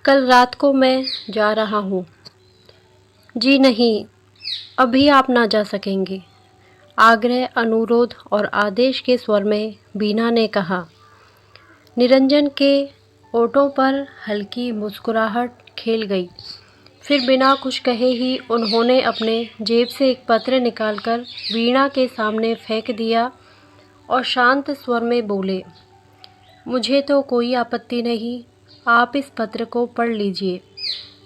कल रात को मैं जा रहा हूँ। जी नहीं, अभी आप ना जा सकेंगे। आग्रह, अनुरोध और आदेश के स्वर में बीना ने कहा। निरंजन के ओठों पर हल्की मुस्कुराहट खेल गई। फिर बिना कुछ कहे ही उन्होंने अपने जेब से एक पत्र निकालकर वीणा के सामने फेंक दिया और शांत स्वर में बोले, मुझे तो कोई आपत्ति नहीं, आप इस पत्र को पढ़ लीजिए।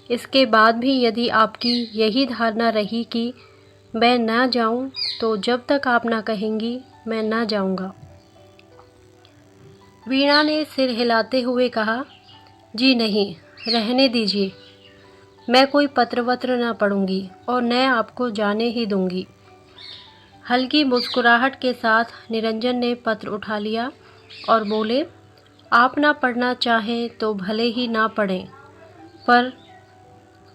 इसके बाद भी यदि आपकी यही धारणा रही कि मैं ना जाऊं, तो जब तक आप ना कहेंगी मैं ना जाऊंगा। वीणा ने सिर हिलाते हुए कहा, जी नहीं, रहने दीजिए। मैं कोई पत्र वत्र ना पढ़ूंगी और न आपको जाने ही दूंगी। हल्की मुस्कुराहट के साथ निरंजन ने पत्र उठा लिया और बोले, आप ना पढ़ना चाहें तो भले ही ना पढ़ें। पर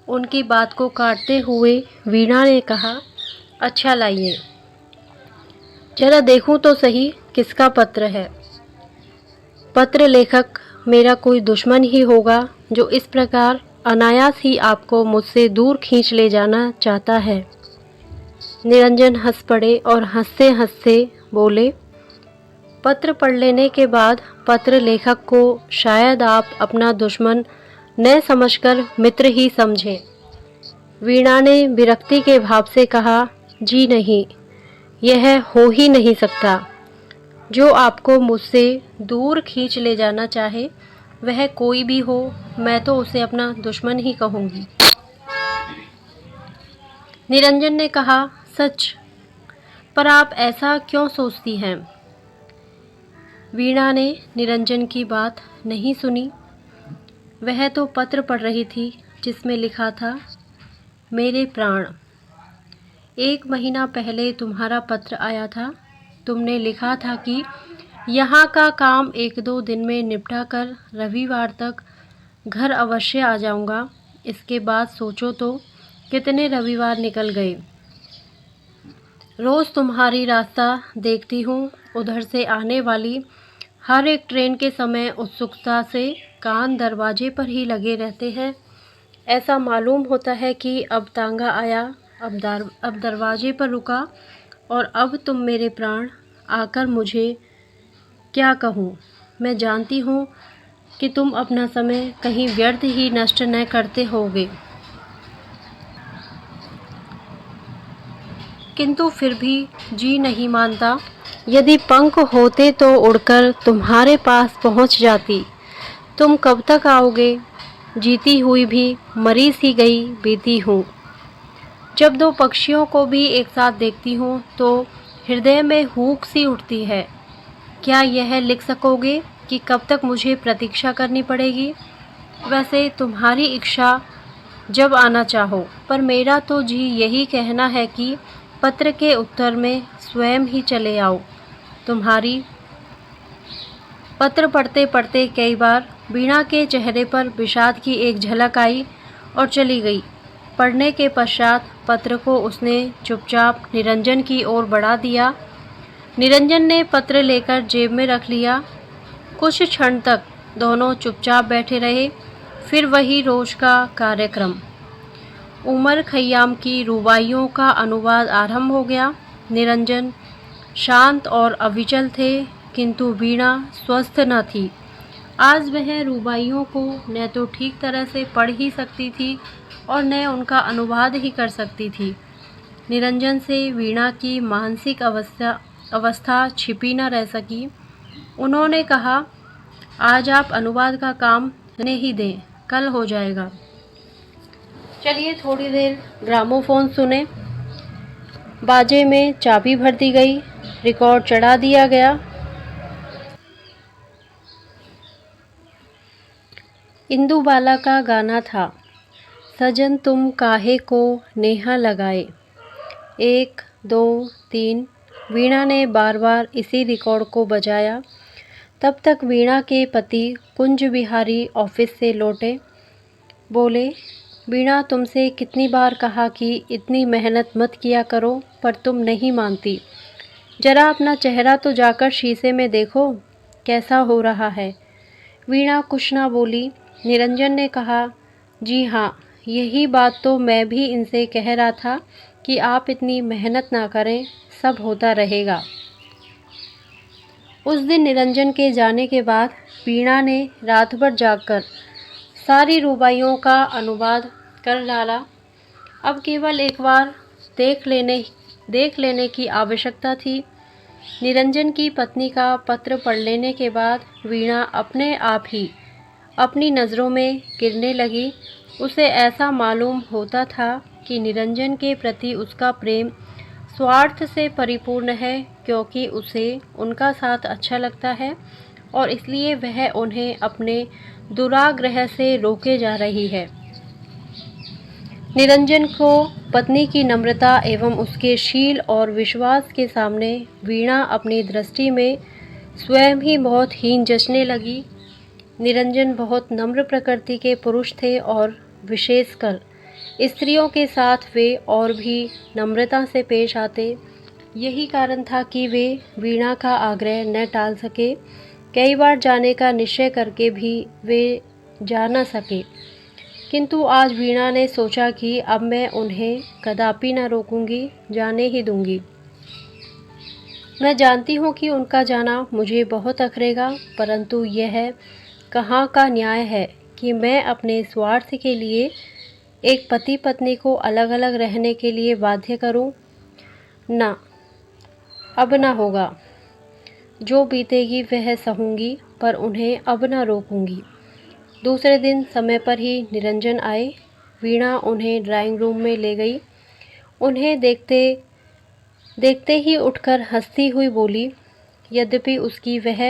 उनकी बात को काटते हुए वीणा ने कहा, अच्छा लाइए, जरा देखूं तो सही किसका पत्र है। पत्र लेखक मेरा कोई दुश्मन ही होगा जो इस प्रकार अनायास ही आपको मुझसे दूर खींच ले जाना चाहता है। निरंजन हंस पड़े और हंसते हंसते बोले, पत्र पढ़ लेने के बाद पत्र लेखक को शायद आप अपना दुश्मन न समझकर मित्र ही समझें। वीणा ने विरक्ति के भाव से कहा, जी नहीं, यह हो ही नहीं सकता। जो आपको मुझसे दूर खींच ले जाना चाहे वह कोई भी हो, मैं तो उसे अपना दुश्मन ही कहूँगी। निरंजन ने कहा, सच, पर आप ऐसा क्यों सोचती हैं? वीणा ने निरंजन की बात नहीं सुनी। वह तो पत्र पढ़ रही थी जिसमें लिखा था, मेरे प्राण, 1 महीना पहले तुम्हारा पत्र आया था। तुमने लिखा था कि यहाँ का काम 1-2 दिन में निपटा कर रविवार तक घर अवश्य आ जाऊँगा। इसके बाद सोचो तो कितने रविवार निकल गए। रोज़ तुम्हारी रास्ता देखती हूँ, उधर से आने वाली हर एक ट्रेन के समय उत्सुकता से कान दरवाजे पर ही लगे रहते हैं। ऐसा मालूम होता है कि अब तांगा आया, अब दरवाजे पर रुका और अब तुम मेरे प्राण आकर मुझे क्या कहूँ। मैं जानती हूँ कि तुम अपना समय कहीं व्यर्थ ही नष्ट न करते होगे, किंतु फिर भी जी नहीं मानता। यदि पंख होते तो उड़कर तुम्हारे पास पहुँच जाती। तुम कब तक आओगे? जीती हुई भी मरी सी गई बीती हूँ। जब 2 पक्षियों को भी एक साथ देखती हूँ तो हृदय में हुक सी उठती है। क्या यह लिख सकोगे कि कब तक मुझे प्रतीक्षा करनी पड़ेगी? वैसे तुम्हारी इच्छा जब आना चाहो, पर मेरा तो जी यही कहना है कि पत्र के उत्तर में स्वयं ही चले आओ। तुम्हारी पत्र पढ़ते पढ़ते कई बार वीणा के चेहरे पर विषाद की एक झलक आई और चली गई। पढ़ने के पश्चात पत्र को उसने चुपचाप निरंजन की ओर बढ़ा दिया। निरंजन ने पत्र लेकर जेब में रख लिया। कुछ क्षण तक दोनों चुपचाप बैठे रहे। फिर वही रोज का कार्यक्रम। उमर खय्याम की रुबाइयों का अनुवाद आरंभ हो गया। निरंजन शांत और अविचल थे, किंतु वीणा स्वस्थ न थी। आज वह रुबाइयों को न तो ठीक तरह से पढ़ ही सकती थी और न उनका अनुवाद ही कर सकती थी। निरंजन से वीणा की मानसिक अवस्था छिपी न रह सकी। उन्होंने कहा, आज आप अनुवाद का काम ने ही दें, कल हो जाएगा। चलिए थोड़ी देर ग्रामोफोन सुने। बाजे में चाबी भर दी गई, रिकॉर्ड चढ़ा दिया गया। इंदुबाला का गाना था, सजन तुम काहे को नेहा लगाए। 1, 2, 3। वीणा ने बार बार इसी रिकॉर्ड को बजाया। तब तक वीणा के पति कुंज बिहारी ऑफिस से लौटे। बोले, वीणा, तुमसे कितनी बार कहा कि इतनी मेहनत मत किया करो, पर तुम नहीं मानती। जरा अपना चेहरा तो जाकर शीशे में देखो, कैसा हो रहा है। वीणा कुछ ना बोली। निरंजन ने कहा, जी हाँ, यही बात तो मैं भी इनसे कह रहा था कि आप इतनी मेहनत ना करें, सब होता रहेगा। उस दिन निरंजन के जाने के बाद वीणा ने रात भर जागकर सारी रुबाइयों का अनुवाद कर डाला। अब केवल एक बार देख लेने की आवश्यकता थी। निरंजन की पत्नी का पत्र पढ़ लेने के बाद वीणा अपने आप ही अपनी नज़रों में गिरने लगी। उसे ऐसा मालूम होता था कि निरंजन के प्रति उसका प्रेम स्वार्थ से परिपूर्ण है, क्योंकि उसे उनका साथ अच्छा लगता है और इसलिए वह उन्हें अपने दुराग्रह से रोके जा रही है। निरंजन को पत्नी की नम्रता एवं उसके शील और विश्वास के सामने वीणा अपनी दृष्टि में स्वयं ही बहुत हीन जचने लगी। निरंजन बहुत नम्र प्रकृति के पुरुष थे और विशेषकर स्त्रियों के साथ वे और भी नम्रता से पेश आते। यही कारण था कि वे वीणा का आग्रह न टाल सके। कई बार जाने का निश्चय करके भी वे जा न सके, किंतु आज वीणा ने सोचा कि अब मैं उन्हें कदापि न रोकूंगी, जाने ही दूंगी। मैं जानती हूँ कि उनका जाना मुझे बहुत अखरेगा, परंतु यह कहाँ का न्याय है कि मैं अपने स्वार्थ के लिए एक पति पत्नी को अलग अलग रहने के लिए बाध्य करूं? ना, अब ना होगा। जो बीतेगी वह सहूंगी, पर उन्हें अब ना रोकूंगी। दूसरे दिन समय पर ही निरंजन आए। वीणा उन्हें ड्राइंग रूम में ले गई। उन्हें देखते ही उठकर हंसती हुई बोली। यद्यपि उसकी वह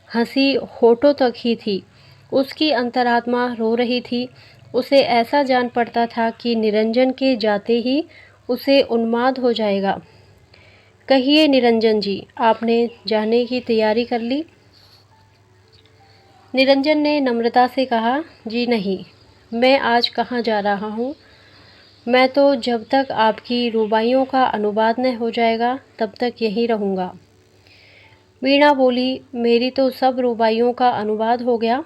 हंसी होठों तक ही थी, उसकी अंतरात्मा रो रही थी। उसे ऐसा जान पड़ता था कि निरंजन के जाते ही उसे उन्माद हो जाएगा। कहिए निरंजन जी, आपने जाने की तैयारी कर ली? निरंजन ने नम्रता से कहा, जी नहीं, मैं आज कहाँ जा रहा हूँ। मैं तो जब तक आपकी रुबाइयों का अनुवाद न हो जाएगा तब तक यहीं रहूँगा। वीणा बोली, मेरी तो सब रुबाइयों का अनुवाद हो गया,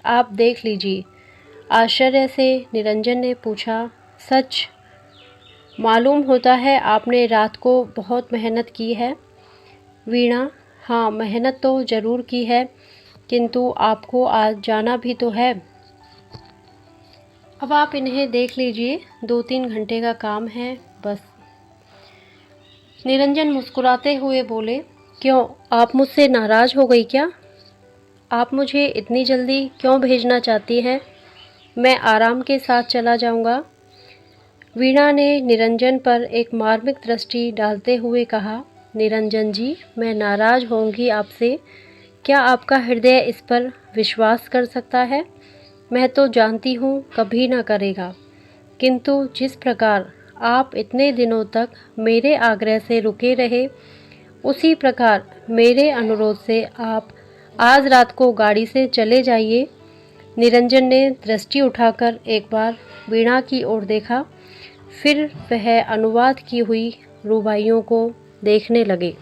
आप देख लीजिए। आश्चर्य से निरंजन ने पूछा, सच? मालूम होता है आपने रात को बहुत मेहनत की है। वीणा, हाँ, मेहनत तो ज़रूर की है, किंतु आपको आज जाना भी तो है। अब आप इन्हें देख लीजिए, 2-3 घंटे का काम है बस। निरंजन मुस्कुराते हुए बोले, क्यों, आप मुझसे नाराज़ हो गई क्या? आप मुझे इतनी जल्दी क्यों भेजना चाहती हैं? मैं आराम के साथ चला जाऊंगा। वीणा ने निरंजन पर एक मार्मिक दृष्टि डालते हुए कहा, निरंजन जी, मैं नाराज़ होंगी आपसे। क्या आपका हृदय इस पर विश्वास कर सकता है? मैं तो जानती हूँ कभी ना करेगा, किंतु जिस प्रकार आप इतने दिनों तक मेरे आग्रह से रुके रहे, उसी प्रकार मेरे अनुरोध से आप आज रात को गाड़ी से चले जाइए। निरंजन ने दृष्टि उठाकर एक बार वीणा की ओर देखा, फिर वह अनुवाद की हुई रुबाइयों को देखने लगे।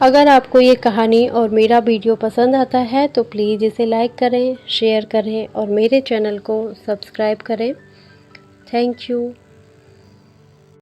अगर आपको ये कहानी और मेरा वीडियो पसंद आता है तो प्लीज़ इसे लाइक करें, शेयर करें और मेरे चैनल को सब्सक्राइब करें। Thank you.